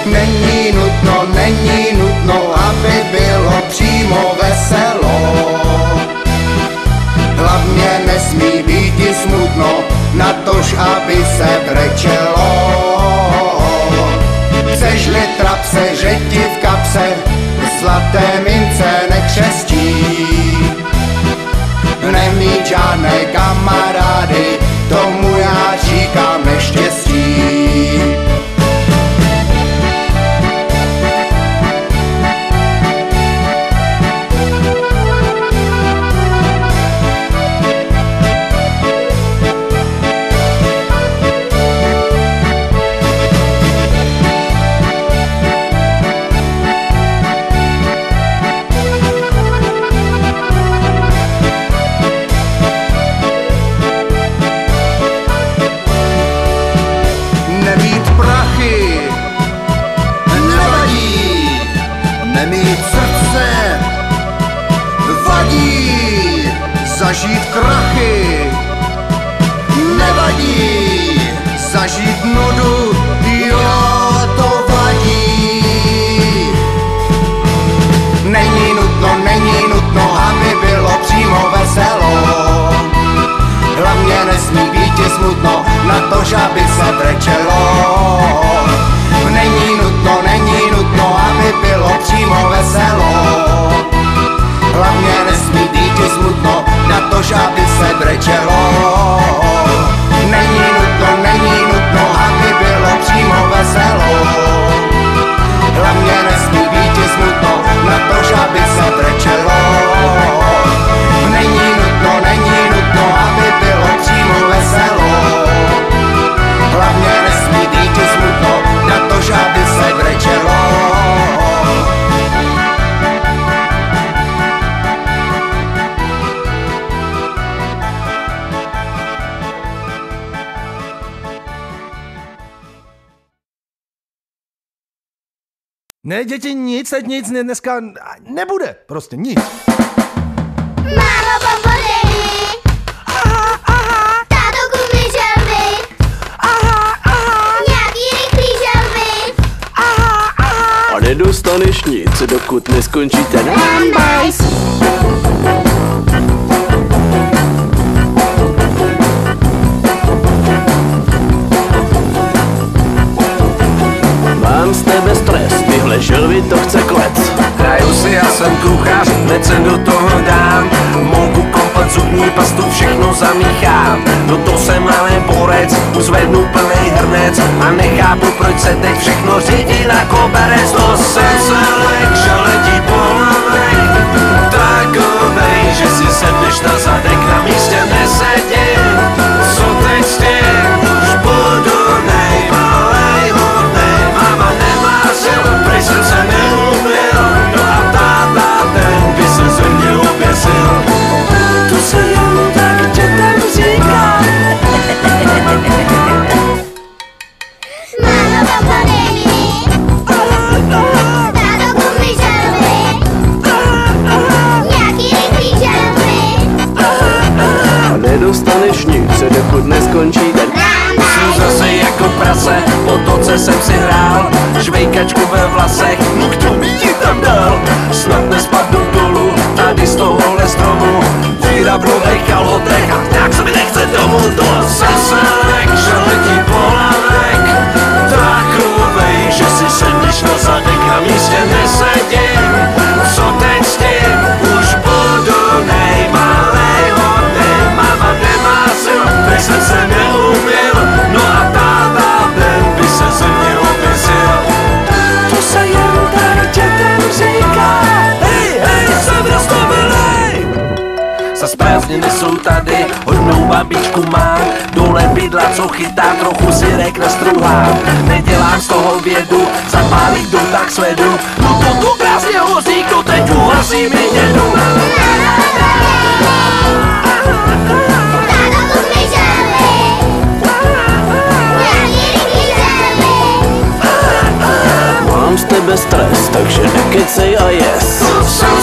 Není nutno, aby bylo přímo veselo. Hlavně nesmí být i smutno, natož aby se brečelo. Chceš-li trapse, že ti v kapse zlaté mince nekřestí. Nemít žádné kamarády, tomu já říkám neštěstí. Zažít krachy nevadí, zažít nudu, jo, to vadí. Není nutno, aby bylo přímo veselo. Hlavně nesmí být i smutno, natož aby se brečelo. Není nutno, aby bylo přímo veselo. Hlavně nesmí být i smutno, natož aby se brečelo. Není nutno, aby bylo přímo veselo. Hlavně nesmí být i smutno, natož aby se brečelo. Není nutno, aby bylo přímo veselo. Hlavně nesmí být i smutno, natož aby se brečelo. Ne, děti, nic, teď nic, dneska nebude, prostě nic. Mámo, bombonění. Aha, aha. Táto, kup mi želvy. Aha, aha. Nějaký rychlý želvy. Aha, aha. A nedostaneš nic, dokud neskončí ten handbajs. Mám z tebe stres, tyhle želvy to chce klec. Hraju si, já jsem kuchař, hned se do toho dám. Mouku, komplet, zubní pastu, všechno zamíchám. Do toho jsem ale borec, uzvednu plnej hrnec. A nechápu, proč se teď všechno řídí na koberec. To jsem celek, že letí pomalek. Takovej, že si sedneš na zadek, na místě nesedím. Co teď s tím? Už budu nejmalej, hodnej. Mama nemá sil, prej jsem se neumil. No a táta, ten by se ze mě oběsil. To se jen tak dětem říká. Mámo, bombonění. Táto, kup mi želvy. Nějaký rychlý želvy. A nedostaneš nic, dokud neskončí ten. Jsem zase jako prase, po toce jsem si hrál. Žvejkačku ve vlasech, no kdo mi ji tam dal? Snad nespadnu dolů, tady z tohohle stromu. Díra v nových kalhotech a nějak se mi nechce domů. To selek, že letí polavek. Takovej, že si sedneš na zadek, na místě nesedím. Co teď s tím? Už budu nejmalej hodnej. Mama nemá sil, teď jsem se neumil. No a táta, ten by se ze mě oběsil. To se jen tak dětem říká. Hej, hej, jsem roztomilej. Zas prázdniny jsou tady, hodnou babičku mám. Dole bydla, co chytá, trochu syrek nastruhám. Nedělám z toho vědu, zapálit dům tak sledu. No to tu krásně hoří, kdo teď uhasí mi dědu. Táto, kup mi želvy. Nějaký rychlý želvy. Mám z tebe stres, takže nekecej a yes. To jsem